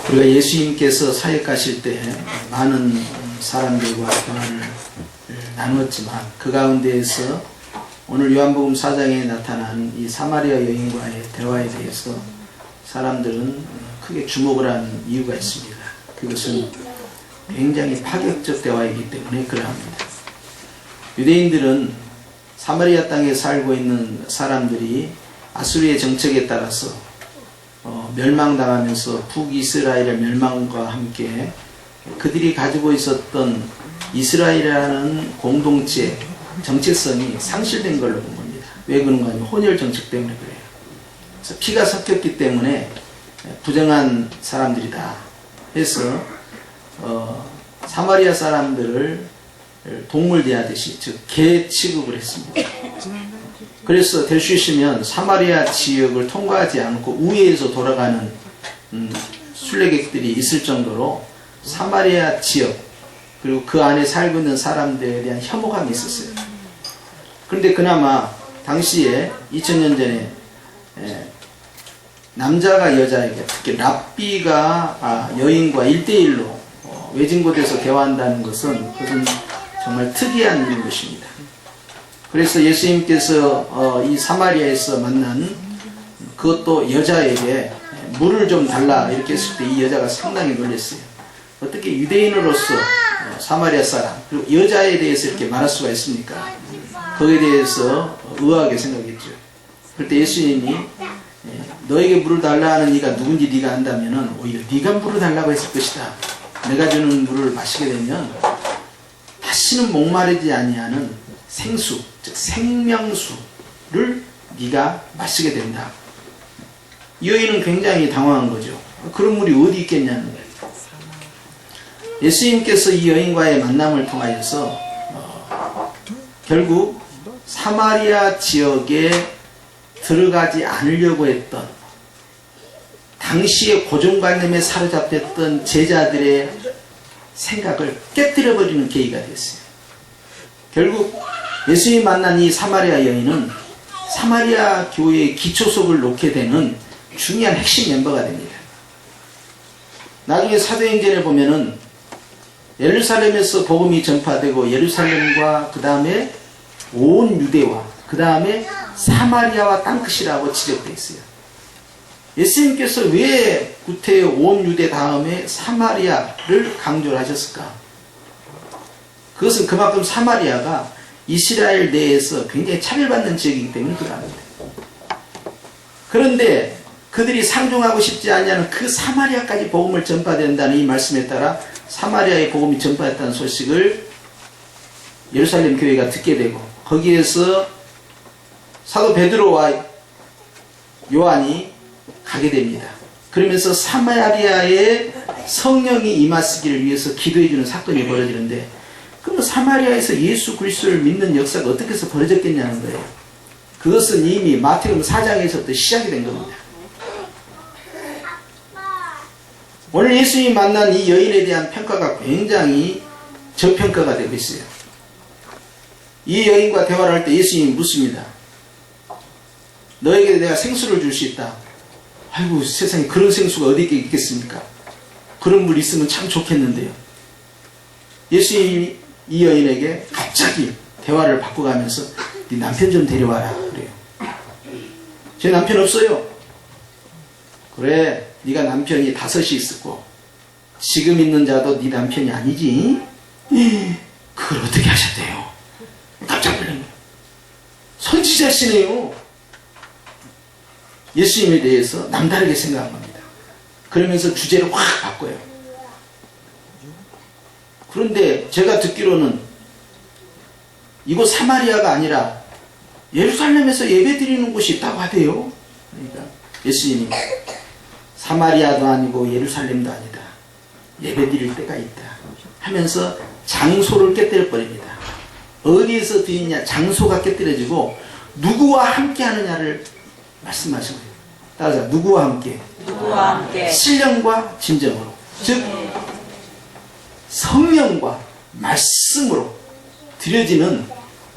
우리가 예수님께서 사역하실 때 많은 사람들과 대화를 나누었지만 그 가운데에서 오늘 요한복음 4장에 나타난 이 사마리아 여인과의 대화에 대해서 사람들은 크게 주목을 하는 이유가 있습니다. 그것은 굉장히 파격적 대화이기 때문에 그러합니다. 유대인들은 사마리아 땅에 살고 있는 사람들이 아수르의 정책에 따라서 멸망당하면서 북이스라엘의 멸망과 함께 그들이 가지고 있었던 이스라엘이라는 공동체 정체성이 상실된 걸로 본 겁니다. 왜 그런가 하면 혼혈 정책 때문에 그래요. 그래서 피가 섞였기 때문에 부정한 사람들이다 해서 사마리아 사람들을 동물 대하듯이 즉 개 취급을 했습니다. 그래서 될 수 있으면 사마리아 지역을 통과하지 않고 우회해서 돌아가는 순례객들이 있을 정도로 사마리아 지역 그리고 그 안에 살고 있는 사람들에 대한 혐오감이 있었어요. 그런데 그나마 당시에 2000년 전에 남자가 여자에게 특히 랍비가 여인과 1대1로 외진 곳에서 대화한다는 것은 그것은 정말 특이한 일인 것입니다. 그래서 예수님께서 이 사마리아에서 만난 그것도 여자에게 물을 좀 달라 이렇게 했을 때 이 여자가 상당히 놀랐어요. 어떻게 유대인으로서 사마리아 사람 그리고 여자에 대해서 이렇게 말할 수가 있습니까? 거기에 대해서 의아하게 생각했죠. 그때 예수님이 너에게 물을 달라 하는 이가 누군지 네가 안다면은 오히려 네가 물을 달라고 했을 것이다. 내가 주는 물을 마시게 되면 다시는 목마르지 아니하는 생수, 즉 생명수를 네가 마시게 된다. 이 여인은 굉장히 당황한 거죠. 그런 물이 어디 있겠냐는 거예요. 예수님께서 이 여인과의 만남을 통하여서 결국 사마리아 지역에 들어가지 않으려고 했던 당시의 고정관념에 사로잡혔던 제자들의 생각을 깨뜨려버리는 계기가 됐어요. 결국 예수님이 만난 이 사마리아 여인은 사마리아 교회의 기초석을 놓게 되는 중요한 핵심 멤버가 됩니다. 나중에 사도행전에 보면은 예루살렘에서 복음이 전파되고 예루살렘과 그 다음에 온 유대와 그 다음에 사마리아와 땅끝이라고 지적되어 있어요. 예수님께서 왜 구태의 온 유대 다음에 사마리아를 강조를 하셨을까? 그것은 그만큼 사마리아가 이스라엘 내에서 굉장히 차별받는 지역이기 때문에 그러합니다. 그런데 그들이 상종하고 싶지 않냐는 그 사마리아까지 복음을 전파된다는 이 말씀에 따라 사마리아의 복음이 전파됐다는 소식을 예루살렘 교회가 듣게 되고 거기에서 사도 베드로와 요한이 가게 됩니다. 그러면서 사마리아에 성령이 임하시기를 위해서 기도해주는 사건이 벌어지는데 그럼 사마리아에서 예수 그리스도를 믿는 역사가 어떻게 해서 벌어졌겠냐는 거예요. 그것은 이미 마태복음 4장에서부터 시작이 된 겁니다. 오늘 예수님이 만난 이 여인에 대한 평가가 굉장히 저평가가 되고 있어요. 이 여인과 대화를 할 때 예수님이 묻습니다. 너에게 내가 생수를 줄 수 있다. 아이고 세상에 그런 생수가 어디 있겠습니까? 그런 물 있으면 참 좋겠는데요. 예수님이 이 여인에게 갑자기 대화를 바꿔가면서 네 남편 좀 데려와라 그래요. 제 남편 없어요. 그래 네가 남편이 5이 있었고 지금 있는 자도 네 남편이 아니지? 그걸 어떻게 하셨대요? 깜짝 놀란 거예요. 선지자시네요. 예수님에 대해서 남다르게 생각한 겁니다. 그러면서 주제를 확 바꿔요. 그런데 제가 듣기로는 이곳 사마리아가 아니라 예루살렘에서 예배 드리는 곳이 있다고 하대요. 그러니까 예수님이 사마리아도 아니고 예루살렘도 아니다. 예배 드릴 때가 있다. 하면서 장소를 깨뜨려 버립니다. 어디에서 드리냐 장소가 깨뜨려지고 누구와 함께 하느냐를 말씀하신 거예요. 따라서 누구와 함께? 누구와 함께? 신령과 진정으로. 즉 성령과 말씀으로 드려지는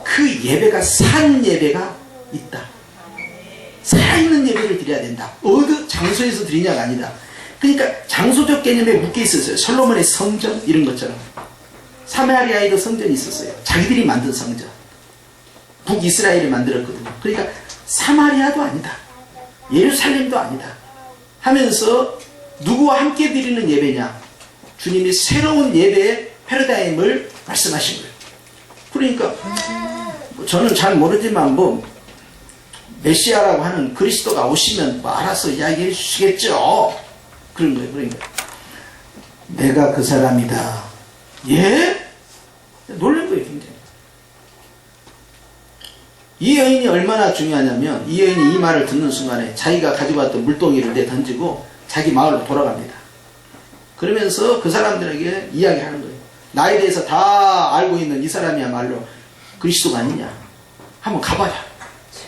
그 예배가 산 예배가 있다. 살아있는 예배를 드려야 된다. 어느 장소에서 드리냐가 아니다. 그러니까 장소적 개념에 묶여 있었어요. 솔로몬의 성전 이런 것처럼. 사마리아에도 성전이 있었어요. 자기들이 만든 성전. 북이스라엘이 만들었거든요. 그러니까 사마리아도 아니다. 예루살렘도 아니다. 하면서 누구와 함께 드리는 예배냐? 주님이 새로운 예배의 패러다임을 말씀하신 거예요. 그러니까 저는 잘 모르지만 메시아라고 하는 그리스도가 오시면 알아서 이야기해 주시겠죠. 그런 거예요. 그러니까 내가 그 사람이다. 예? 놀란 거예요. 굉장히. 이 여인이 얼마나 중요하냐면 이 여인이 이 말을 듣는 순간에 자기가 가지고 왔던 물동이를 내던지고 자기 마을로 돌아갑니다. 그러면서 그 사람들에게 이야기하는 거예요. 나에 대해서 다 알고 있는 이 사람이야말로 그리스도가 아니냐. 한번 가봐라.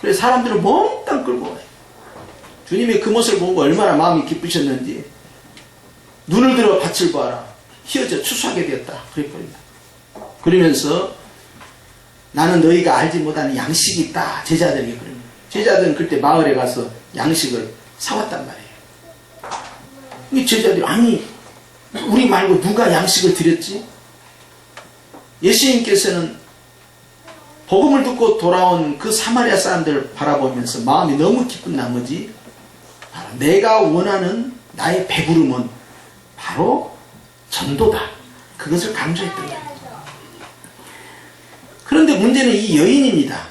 그래서 사람들을 몽땅 끌고 와요. 주님이 그 모습을 보고 얼마나 마음이 기쁘셨는지 눈을 들어 밭을 봐라. 휘어져 추수하게 되었다. 그랬거든요. 그러면서 나는 너희가 알지 못하는 양식이 있다. 제자들에게 그럽니다. 제자들은 그때 마을에 가서 양식을 사왔단 말이에요. 이 제자들이 아니 우리 말고 누가 양식을 드렸지? 예수님께서는 복음을 듣고 돌아온 그 사마리아 사람들을 바라보면서 마음이 너무 기쁜 나머지 내가 원하는 나의 배부름은 바로 전도다. 그것을 강조했던 거예요. 그런데 문제는 이 여인입니다.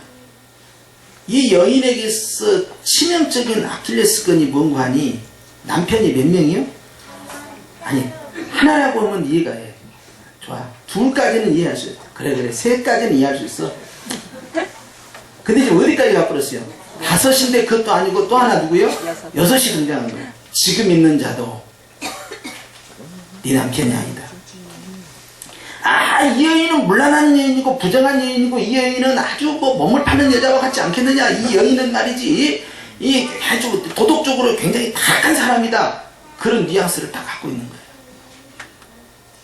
이 여인에게서 치명적인 아킬레스건이 뭔가 하니 남편이 몇 명이요? 아니 하나라고 하면 이해가 해. 좋아. 둘까지는 이해할 수 있어. 그래 셋까지는 이해할 수 있어. 근데 지금 어디까지 가버렸어요? 5인데 그것도 아니고 또 하나 누구요? 6이 등장한 거예요. 지금 있는 자도 네 남편이 아니다. 이 여인은 물란한 여인이고 부정한 여인이고 이 여인은 아주 몸을 파는 여자와 같지 않겠느냐. 이 여인은 말이지 이 아주 도덕적으로 굉장히 타락한 사람이다. 그런 뉘앙스를 다 갖고 있는 거예요.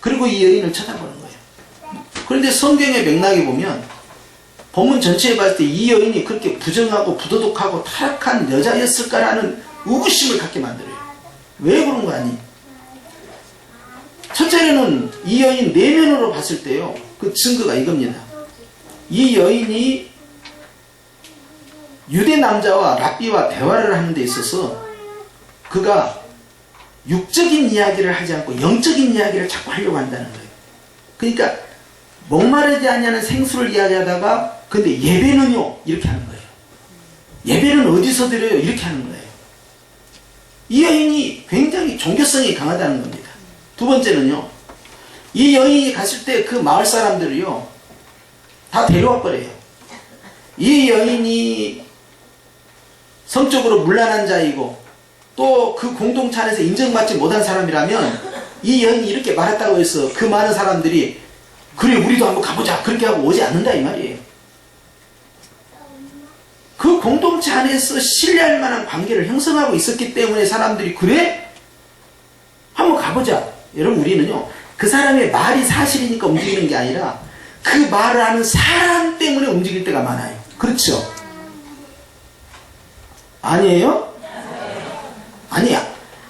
그리고 이 여인을 쳐다보는 거예요. 그런데 성경의 맥락에 보면 본문 전체에 봤을 때 이 여인이 그렇게 부정하고 부도덕하고 타락한 여자였을까라는 의구심을 갖게 만들어요. 왜 그런 거 아니? 첫째로는 이 여인 내면으로 봤을 때요. 그 증거가 이겁니다. 이 여인이 유대 남자와 랍비와 대화를 하는 데 있어서 그가 육적인 이야기를 하지 않고 영적인 이야기를 자꾸 하려고 한다는 거예요. 그러니까 목마르지 않냐는 생수를 이야기하다가 근데 예배는요 이렇게 하는 거예요. 예배는 어디서 드려요? 이렇게 하는 거예요. 이 여인이 굉장히 종교성이 강하다는 겁니다. 두 번째는요. 이 여인이 갔을 때 그 마을 사람들이요 다 데려와 버려요. 이 여인이 성적으로 문란한 자이고 또 그 공동체 안에서 인정받지 못한 사람이라면 이 여인이 이렇게 말했다고 해서 그 많은 사람들이 그래 우리도 한번 가보자 그렇게 하고 오지 않는다 이 말이에요. 그 공동체 안에서 신뢰할 만한 관계를 형성하고 있었기 때문에 사람들이 그래? 한번 가보자. 여러분 우리는요 그 사람의 말이 사실이니까 움직이는 게 아니라 그 말을 하는 사람 때문에 움직일 때가 많아요. 그렇죠? 아니에요? 아니야.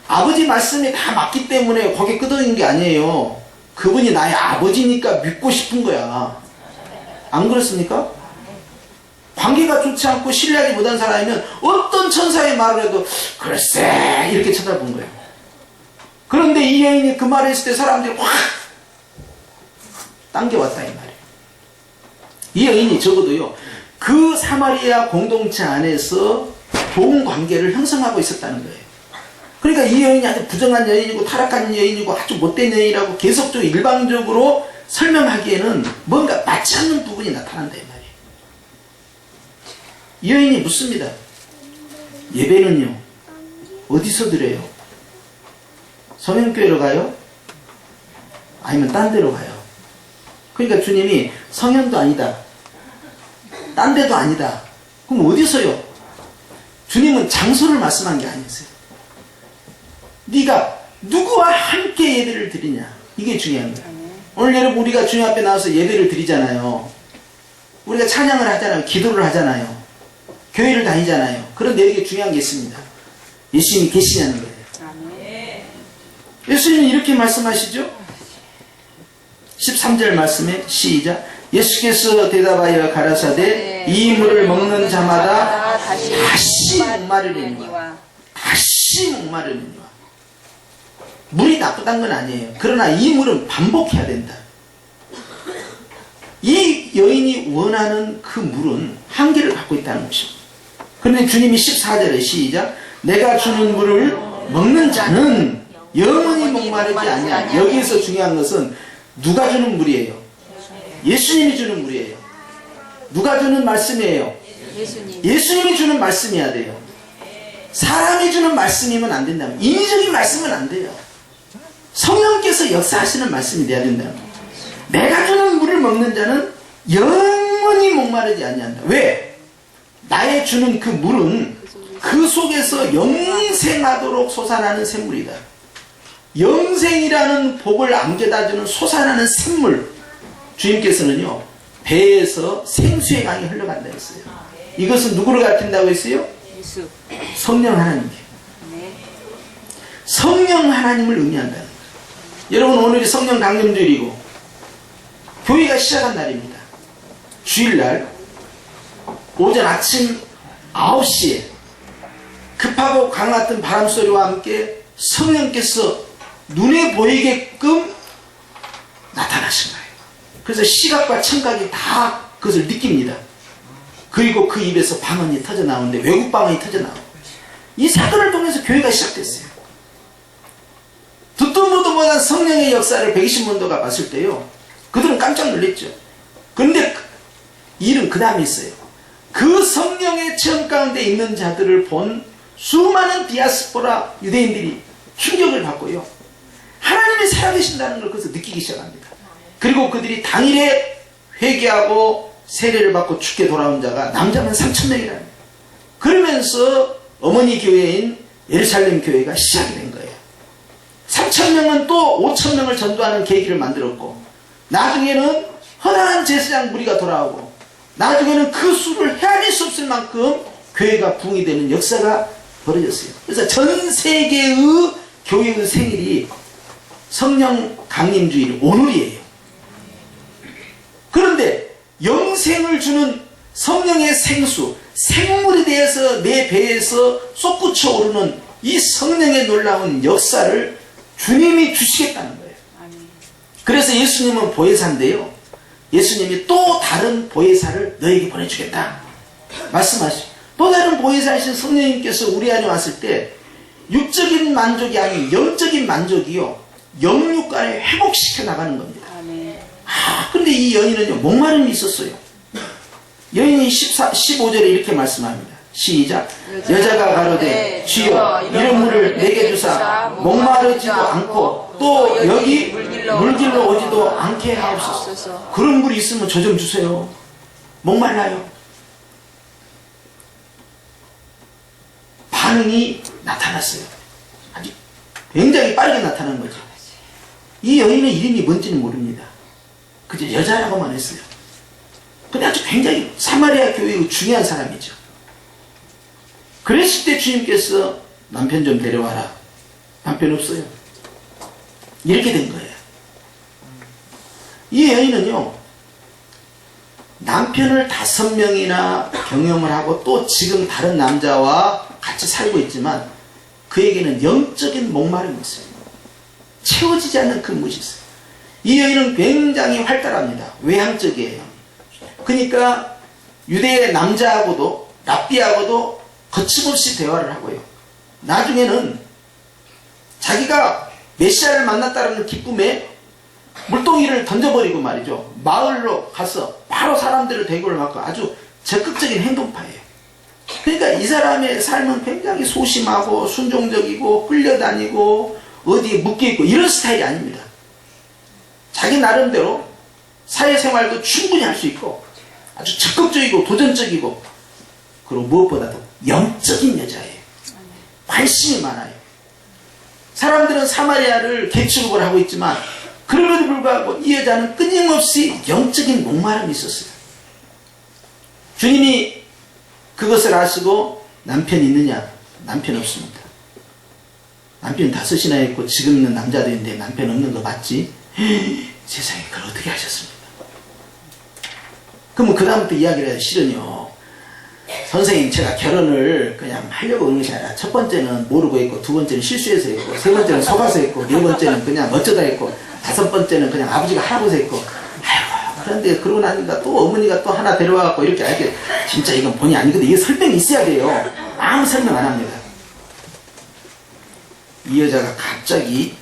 아버지 말씀이 다 맞기 때문에 거기에 끄덕인 게 아니에요. 그분이 나의 아버지니까 믿고 싶은 거야. 안 그렇습니까? 관계가 좋지 않고 신뢰하지 못한 사람이면 어떤 천사의 말을 해도 글쎄 이렇게 쳐다본 거예요. 그런데 이 여인이 그 말을 했을 때 사람들이 확 당겨왔다 이 말이에요. 이 여인이 적어도요 그 사마리아 공동체 안에서 좋은 관계를 형성하고 있었다는 거예요. 그러니까 이 여인이 아주 부정한 여인이고 타락한 여인이고 아주 못된 여인이라고 계속적으로 일방적으로 설명하기에는 뭔가 맞지 않는 부분이 나타난다 이 말이에요. 이 여인이 묻습니다. 예배는요 어디서 드려요? 성현교회로 가요? 아니면 딴 데로 가요? 그러니까 주님이 성현도 아니다 딴 데도 아니다. 그럼 어디서요? 주님은 장소를 말씀한 게 아니었어요. 네가 누구와 함께 예배를 드리냐 이게 중요한 거예요. 오늘 여러분 우리가 주님 앞에 나와서 예배를 드리잖아요. 우리가 찬양을 하잖아요. 기도를 하잖아요. 교회를 다니잖아요. 그런데 여기 중요한 게 있습니다. 예수님이 계시냐는 거예요. 예수님은 이렇게 말씀하시죠. 13절 말씀에 시작. 예수께서 대답하여 가라사대 이 물을 먹는 자마다 다시 목마르리니와 다시 목마르리니와. 물이 나쁘다는 건 아니에요. 그러나 이 물은 반복해야 된다. 이 여인이 원하는 그 물은 한계를 갖고 있다는 것입니다. 그런데 주님이 14절에 시작. 내가 주는 물을 먹는 자는 영원히 목마르지 아니하냐. 여기에서 중요한 것은 누가 주는 물이에요? 예수님이 주는 물이에요. 누가 주는 말씀이에요? 예수님이 주는 말씀이어야 돼요. 사람이 주는 말씀이면 안 된다면, 인위적인 말씀은 안 돼요. 성령께서 역사하시는 말씀이 돼야 된다면, 내가 주는 물을 먹는 자는 영원히 목마르지 아니한다. 왜? 나의 주는 그 물은 그 속에서 영생하도록 솟아나는 샘물이다. 영생이라는 복을 안겨다주는 솟아나는 샘물. 주님께서는요, 배에서 생수의 강이 흘러간다 했어요. 이것은 누구를 가르친다고 했어요? 성령 하나님께. 성령 하나님을 의미한다는 거예요. 여러분, 오늘이 성령 강림주일이고 교회가 시작한 날입니다. 주일날 오전 아침 9시에 급하고 강같은 바람소리와 함께 성령께서 눈에 보이게끔 나타나신 거예요. 그래서 시각과 청각이 다 그것을 느낍니다. 그리고 그 입에서 방언이 터져나오는데, 외국 방언이 터져나오고, 이 사건을 통해서 교회가 시작됐어요. 듣도 보도 못한 성령의 역사를 120문도가 봤을 때요, 그들은 깜짝 놀랐죠. 그런데 일은 그 다음에 있어요. 그 성령의 체험 가운데 있는 자들을 본 수많은 디아스포라 유대인들이 충격을 받고요, 하나님이 살아계신다는 걸 그것을 느끼기 시작합니다. 그리고 그들이 당일에 회개하고 세례를 받고 죽게 돌아온 자가 남자만 3,000명이라는 거예요. 그러면서 어머니 교회인 예루살렘 교회가 시작이 된 거예요. 3,000명은 또 5,000명을 전도하는 계기를 만들었고, 나중에는 허다한 제사장 무리가 돌아오고, 나중에는 그 수를 헤아릴 수 없을 만큼 교회가 부흥이 되는 역사가 벌어졌어요. 그래서 전 세계의 교회의 생일이 성령 강림주일 오늘이에요. 그런데 영생을 주는 성령의 생수, 생물에 대해서 내 배에서 솟구쳐 오르는 이 성령의 놀라운 역사를 주님이 주시겠다는 거예요. 그래서 예수님은 보혜사인데요, 예수님이 또 다른 보혜사를 너에게 보내주겠다 말씀하시죠. 또 다른 보혜사이신 성령님께서 우리 안에 왔을 때 육적인 만족이 아닌 영적인 만족이요, 영육간에 회복시켜 나가는 겁니다. 그런데 이 여인은요, 목마름이 있었어요. 여인이 15절에 이렇게 말씀합니다. 시작. 여자가 가로되 주여 이런 물을 내게 주사 목마르지도 않고 또 여기 물길로 오지도 않게 하옵소서. 그런 물이 있으면 저 좀 주세요. 목말라요. 반응이 나타났어요. 아주 굉장히 빠르게 나타난 거죠. 이 여인의 이름이 뭔지는 모릅니다. 그저 여자라고만 했어요. 근데 아주 굉장히 사마리아 교회의 중요한 사람이죠. 그랬을 때 주님께서 남편 좀 데려와라. 남편 없어요. 이렇게 된 거예요. 이 여인은요, 남편을 5명이나 경험을 하고 또 지금 다른 남자와 같이 살고 있지만 그에게는 영적인 목마름이 있어요. 채워지지 않는 그 무엇이 있어요. 이 여인은 굉장히 활달합니다. 외향적이에요. 그러니까 유대의 남자하고도 랍비하고도 거침없이 대화를 하고요. 나중에는 자기가 메시아를 만났다는 기쁨에 물동이를 던져버리고 말이죠, 마을로 가서 바로 사람들을 대구를 맞고 아주 적극적인 행동파예요. 그러니까 이 사람의 삶은 굉장히 소심하고 순종적이고 끌려다니고 어디에 묶여있고 이런 스타일이 아닙니다. 자기 나름대로 사회생활도 충분히 할 수 있고 아주 적극적이고 도전적이고, 그리고 무엇보다도 영적인 여자예요. 관심이 많아요. 사람들은 사마리아를 개취급을 하고 있지만 그럼에도 불구하고 이 여자는 끊임없이 영적인 목마름이 있었어요. 주님이 그 그것을 아시고 남편이 있느냐? 남편 없습니다. 남편 5이나 했고 지금 있는 남자도 있는데 남편 없는 거 맞지? 세상에 그걸 어떻게 하셨습니까? 그러면 그 다음부터 이야기를 해야 실은요, 선생님 제가 결혼을 그냥 하려고 하는 것이 아니라 첫 번째는 모르고 했고, 두 번째는 실수해서 했고, 세 번째는 속아서 했고, 네 번째는 그냥 어쩌다 했고, 다섯 번째는 그냥 아버지가 하라고 했고, 아이고, 그런데 그러고 나니까 또 어머니가 또 하나 데려와갖고 이렇게 알게, 진짜 이건 본의 아니거든. 이게 설명이 있어야 돼요. 아무 설명 안 합니다. 이 여자가 갑자기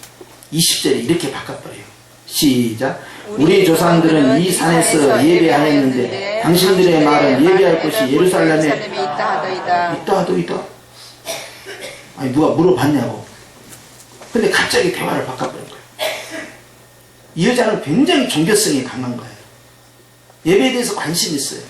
20절에 이렇게 바꿔버려요. 시작. 우리 조상들은 이 산에서 예배하였는데 당신들의 말은 예배할 곳이 예루살렘에 있다 하더이다. 아니 누가 물어봤냐고. 근데 갑자기 대화를 바꿔버린 거예요. 이 여자는 굉장히 종교성이 강한 거예요. 예배에 대해서 관심이 있어요.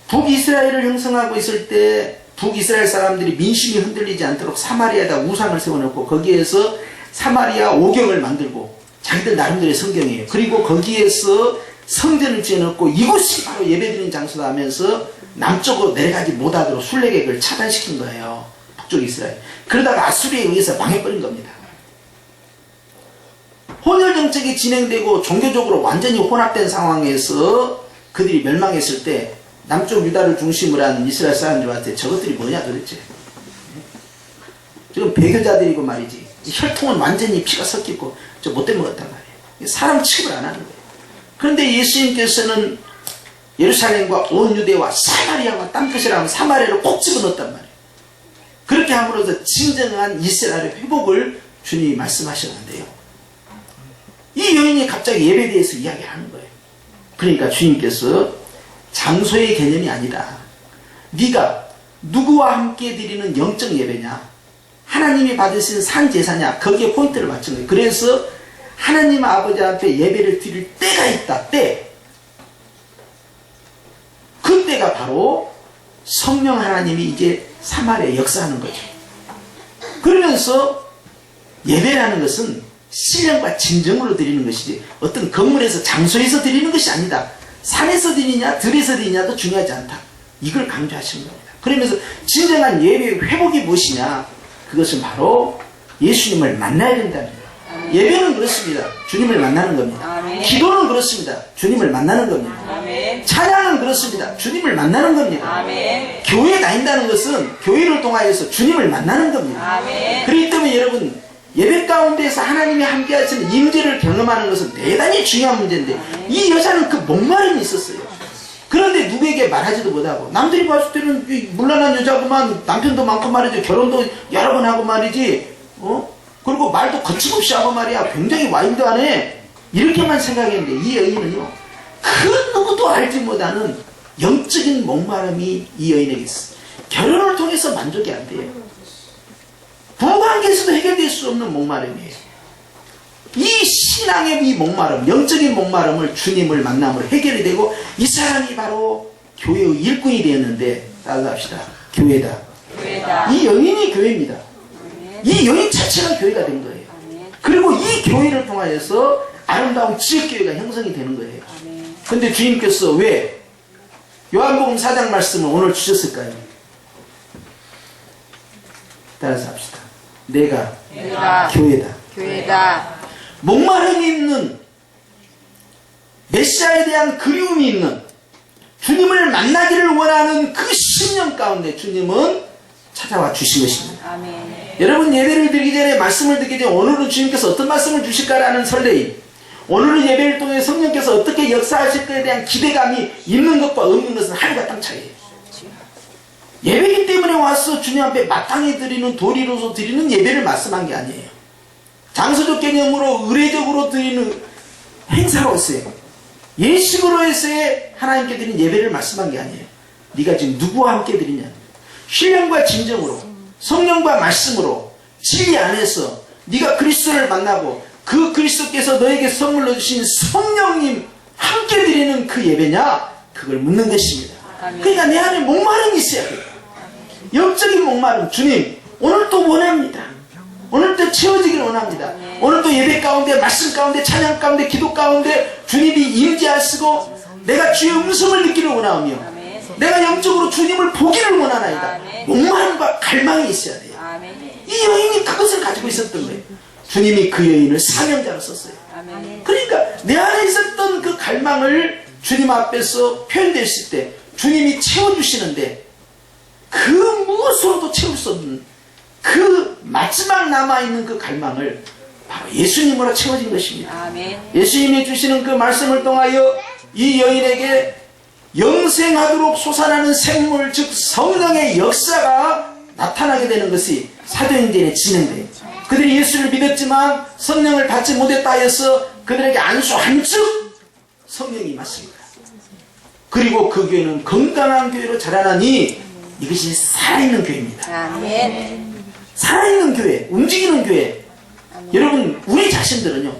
북이스라엘을 형성하고 있을 때 북이스라엘 사람들이 민심이 흔들리지 않도록 사마리아에다 우상을 세워놓고 거기에서 사마리아 오경을 만들고, 자기들 나름대로의 성경이에요. 그리고 거기에서 성전을 지어놓고 이곳이 바로 예배드리는 장소다 하면서 남쪽으로 내려가지 못하도록 순례객을 차단시킨 거예요. 북쪽 이스라엘. 그러다가 아수리에 의해서 망해버린 겁니다. 혼혈 정책이 진행되고 종교적으로 완전히 혼합된 상황에서 그들이 멸망했을 때 남쪽 유다를 중심으로 한 이스라엘 사람들한테 저것들이 뭐냐 도대체. 지금 배교자들이고 말이지. 혈통은 완전히 피가 섞이고 저 못된 먹었단 말이에요. 사람 취급을 안 하는 거예요. 그런데 예수님께서는 예루살렘과 온 유대와 사마리아와 땅끝이라면 사마리아를 꼭 집어넣었단 말이에요. 그렇게 함으로써 진정한 이스라엘의 회복을 주님이 말씀하셨는데요. 이 여인이 갑자기 예배에 대해서 이야기하는 거예요. 그러니까 주님께서 장소의 개념이 아니라 네가 누구와 함께 드리는 영적 예배냐, 하나님이 받으신 산 제사냐, 거기에 포인트를 맞춘 거예요. 그래서 하나님 아버지 앞에 예배를 드릴 때가 있다. 때. 그 때가 바로 성령 하나님이 이제 사마리아에 역사하는 거죠. 그러면서 예배라는 것은 신령과 진정으로 드리는 것이지 어떤 건물에서 장소에서 드리는 것이 아니다. 산에서 드리냐 들에서 드리냐도 중요하지 않다. 이걸 강조하시는 겁니다. 그러면서 진정한 예배의 회복이 무엇이냐, 그것은 바로 예수님을 만나야 된다는 거예요. 예배는 그렇습니다. 주님을 만나는 겁니다. 아멘. 기도는 그렇습니다. 주님을 만나는 겁니다. 아멘. 찬양은 그렇습니다. 주님을 만나는 겁니다. 아멘. 교회에 다닌다는 것은 교회를 통하여서 주님을 만나는 겁니다. 아멘. 그렇기 때문에 여러분, 예배 가운데서 하나님이 함께 하시는 임재를 경험하는 것은 대단히 중요한 문제인데, 이 여자는 그 목마름이 있었어요. 그런데 누구에게 말하지도 못하고, 남들이 봤을 때는 물란한 여자구만, 남편도 많고 말이지, 결혼도 여러 번 하고 말이지, 그리고 말도 거침없이 하고 말이야, 굉장히 와일드하네, 이렇게만 생각했는데, 이 여인은요, 그 누구도 알지 못하는 영적인 목마름이 이 여인에게 있어요. 결혼을 통해서 만족이 안 돼요. 부부관계에서도 해결될 수 없는 목마름이에요. 이 신앙의 이 목마름, 영적인 목마름을 주님을 만남으로 해결이 되고, 이 사람이 바로 교회의 일꾼이 되었는데, 따라합시다. 교회다. 교회다. 이 여인이 교회입니다. 이 여인 자체가 교회가 된 거예요. 그리고 이 교회를 통하여서 아름다운 지역교회가 형성이 되는 거예요. 그런데 주님께서 왜 요한복음 4장 말씀을 오늘 주셨을까요? 따라서 합시다. 내가 교회다. 교회다. 목마름이 있는, 메시아에 대한 그리움이 있는, 주님을 만나기를 원하는 그 심령 가운데 주님은 찾아와 주신 것입니다. 아멘. 여러분, 예배를 드리기 전에, 말씀을 듣기 전에 오늘은 주님께서 어떤 말씀을 주실까라는 설레임, 오늘은 예배를 통해 성령께서 어떻게 역사하실 것에 대한 기대감이 있는 것과 없는 것은 하늘과 땅 차이예요. 예배이기 때문에 와서 주님 앞에 마땅히 드리는, 도리로서 드리는 예배를 말씀한 게 아니에요. 장소적 개념으로 의례적으로 드리는 행사로서의 예식으로서의 하나님께 드린 예배를 말씀한 게 아니에요. 네가 지금 누구와 함께 드리냐, 신령과 진정으로, 성령과 말씀으로, 진리 안에서 네가 그리스도를 만나고 그 그리스도께서 너에게 선물로 주신 성령님 함께 드리는 그 예배냐, 그걸 묻는 것입니다. 그러니까 내 안에 목마름이 있어야 돼요. 영적인 목마름. 주님, 오늘 또 원합니다. 오늘 또 채워지기를 원합니다. 오늘 또 예배 가운데, 말씀 가운데, 찬양 가운데, 기도 가운데 주님이 임재하시고 내가 주의 음성을 느끼를 원하며 내가 영적으로 주님을 보기를 원하나이다. 목마름과 갈망이 있어야 돼요. 이 여인이 그것을 가지고 있었던 거예요. 주님이 그 여인을 사명자로 썼어요. 그러니까 내 안에 있었던 그 갈망을 주님 앞에서 표현됐을 때 주님이 채워주시는데 그 무엇으로도 채울 수 없는 그 마지막 남아있는 그 갈망을 바로 예수님으로 채워진 것입니다. 아멘. 예수님이 주시는 그 말씀을 통하여 이 여인에게 영생하도록 솟아나는 생물, 즉 성령의 역사가 나타나게 되는 것이 사도행전에 진행돼요. 그들이 예수를 믿었지만 성령을 받지 못했다 하여서 그들에게 안수한 즉 성령이 임하십니다. 그리고 그 교회는 건강한 교회로 자라나니 이것이 살아있는 교회입니다. 아멘. 살아있는 교회, 움직이는 교회. 여러분, 우리 자신들은요,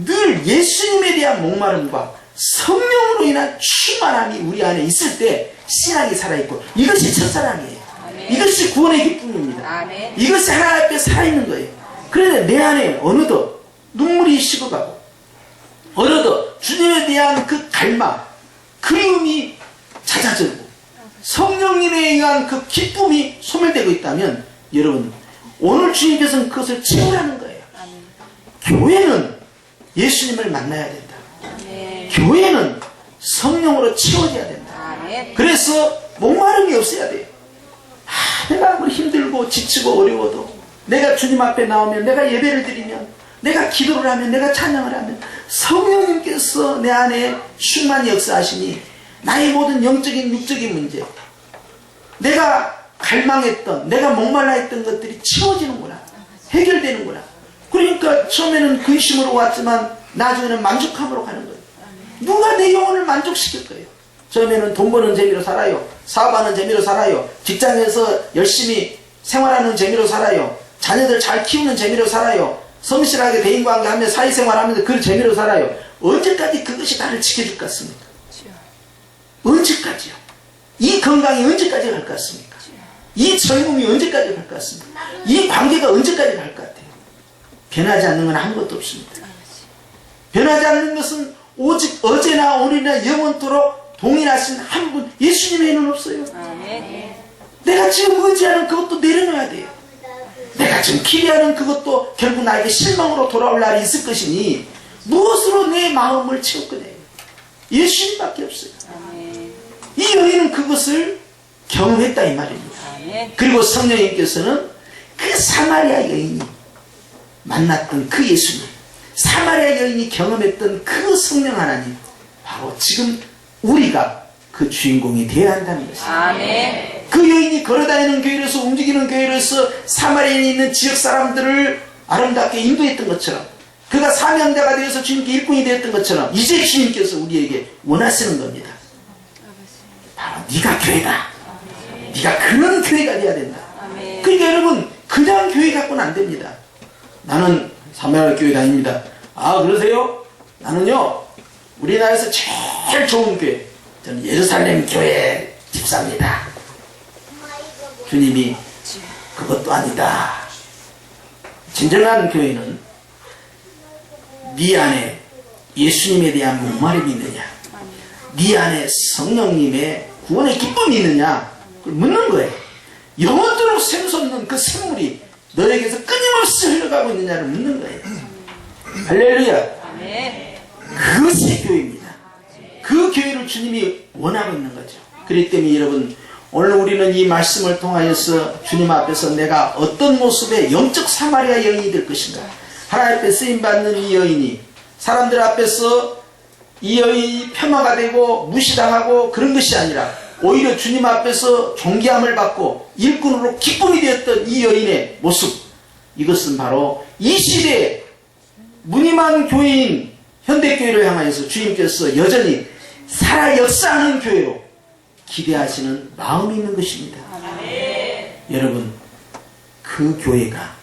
늘 예수님에 대한 목마름과 성령으로 인한 충만함이 우리 안에 있을 때 신앙이 살아있고, 이것이 첫사랑이에요. 이것이 구원의 기쁨입니다. 아멘. 이것이 하나님 앞에 살아있는 거예요. 그런데 내 안에 어느덧 눈물이 식어가고, 어느덧 주님에 대한 그 갈망, 그리움이 잦아들고, 성령님에 의한 그 기쁨이 소멸되고 있다면, 여러분, 오늘 주님께서는 그것을 채우라는 거예요. 교회는 예수님을 만나야 된다. 교회는 성령으로 채워져야 된다. 그래서 목마름이 없어야 돼요. 내가 아무리 힘들고 지치고 어려워도 내가 주님 앞에 나오면, 내가 예배를 드리면, 내가 기도를 하면, 내가 찬양을 하면 성령님께서 내 안에 충만히 역사하시니 나의 모든 영적인 육적인 문제, 내가 갈망했던, 내가 목말라 했던 것들이 채워지는구나, 해결되는구나. 그러니까 처음에는 근심으로 왔지만 나중에는 만족함으로 가는 거예요. 누가 내 영혼을 만족시킬 거예요? 처음에는 돈 버는 재미로 살아요. 사업하는 재미로 살아요. 직장에서 열심히 생활하는 재미로 살아요. 자녀들 잘 키우는 재미로 살아요. 성실하게 대인관계하며 사회생활하면서 그 재미로 살아요. 언제까지 그것이 나를 지켜줄 것 같습니까? 언제까지요? 이 건강이 언제까지 갈 것 같습니까? 이 젊음이 언제까지 갈 것 같습니까? 이 관계가 언제까지 갈 것 같아요? 변하지 않는 건 아무것도 없습니다. 변하지 않는 것은 오직 어제나 오늘이나 영원토록 동일하신 한 분, 예수님 외에는 없어요. 내가 지금 의지하는 그것도 내려놓아야 돼요. 내가 지금 기대하는 그것도 결국 나에게 실망으로 돌아올 날이 있을 것이니 무엇으로 내 마음을 채울 거냐? 예수님밖에 없어요. 이 여인은 그것을 경험했다 이 말입니다. 그리고 성령님께서는 그 사마리아 여인이 만났던 그 예수님, 사마리아 여인이 경험했던 그 성령 하나님, 바로 지금 우리가 그 주인공이 되어야 한다는 것입니다. 그 여인이 걸어다니는 교회로서, 움직이는 교회로서 사마리아에 있는 지역 사람들을 아름답게 인도했던 것처럼, 그가 사명자가 되어서 주님께 일꾼이 되었던 것처럼 이제 주님께서 우리에게 원하시는 겁니다. 바로 네가 교회다. 네가 그런 교회가 되어야 된다. 그러니까 여러분, 그냥 교회 갖고는 안 됩니다. 나는 사마리아 교회 다닙니다. 아, 그러세요? 나는요, 우리나라에서 제일 좋은 교회, 저는 예루살렘 교회 집사입니다. 주님이 그것도 아니다. 진정한 교회는 네 안에 예수님에 대한 목마름이 있느냐, 네 안에 성령님의 구원의 기쁨이 있느냐, 그걸 묻는 거예요. 영원토록 샘솟는 그 샘물이 너에게서 끊임없이 흘러가고 있느냐를 묻는 거예요. 할렐루야. 그것이 교회입니다. 그 교회를 주님이 원하고 있는 거죠. 그렇기 때문에 여러분, 오늘 우리는 이 말씀을 통하여서 주님 앞에서 내가 어떤 모습의 영적 사마리아 여인이 될 것인가, 하나님 앞에 쓰임받는 이 여인이 사람들 앞에서 이 여인이 폄하가 되고 무시당하고 그런 것이 아니라 오히려 주님 앞에서 존귀함을 받고 일꾼으로 기쁨이 되었던 이 여인의 모습, 이것은 바로 이 시대에 무늬만 교회인 현대교회를 향하여서 주님께서 여전히 살아 역사하는 교회로 기대하시는 마음이 있는 것입니다. 여러분, 그 교회가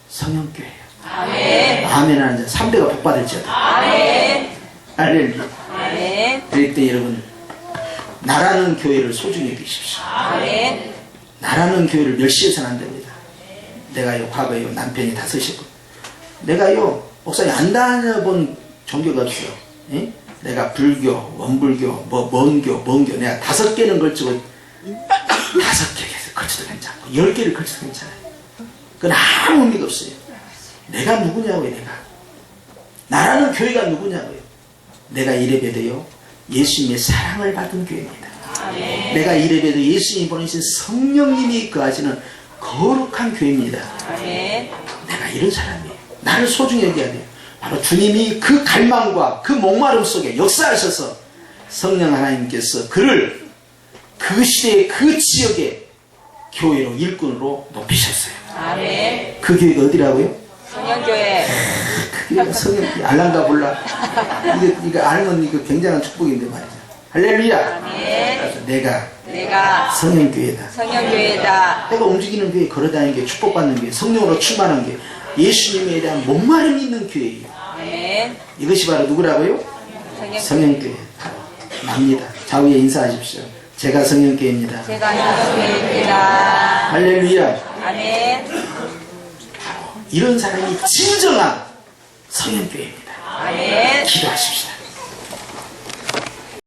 성령교회예요. 아멘 하는 자 3대가 복받을지어다. 할렐루야. 그럴 때 여러분, 나라는 교회를 소중히 여기십시오. 나라는 교회를 멸시해서는 안 됩니다. 내가요, 과거에요, 남편이 5이고 내가요, 목사님 안 다녀본 종교가 없어요. 예? 내가 불교, 원불교, 먼교 내가 5개는 걸치고 5개 걸쳐도 괜찮고 10개를 걸쳐도 괜찮아요. 그건 아무 의미가 없어요. 내가 누구냐고요. 나라는 교회가 누구냐고요. 내가 이래봬도요, 예수님의 사랑을 받은 교회입니다. 아멘. 내가 이래봬도 예수님이 보내신 성령님이 거하시는 거룩한 교회입니다. 아멘. 내가 이런 사람이에요. 나를 소중히 여겨야 돼요. 바로 주님이 그 갈망과 그 목마름 속에 역사하셔서 성령 하나님께서 그를 그 시대의 그 지역의 교회로 일꾼으로 높이셨어요. 아멘. 그 교회가 어디라고요? 성령교회. 그 교회가 성령교회. 알란가 몰라. 이거 알면 이거 굉장한 축복인데 말이죠. 할렐루야. 아멘. 그래서 내가 성령교회다. 성령교회다. 내가 움직이는 교회, 걸어다니는 게, 축복받는 교회, 성령으로 충만한 게 예수님에 대한 목마름이 있는 교회예요. 아멘. 이것이 바로 누구라고요? 성령교회. 납니다. 좌우에 인사하십시오. 제가 성령교회입니다. 제가 성령교회입니다. 할렐루야. 아멘. 이런 사람이 진정한 성령교회입니다. 아멘. 기도하십시다.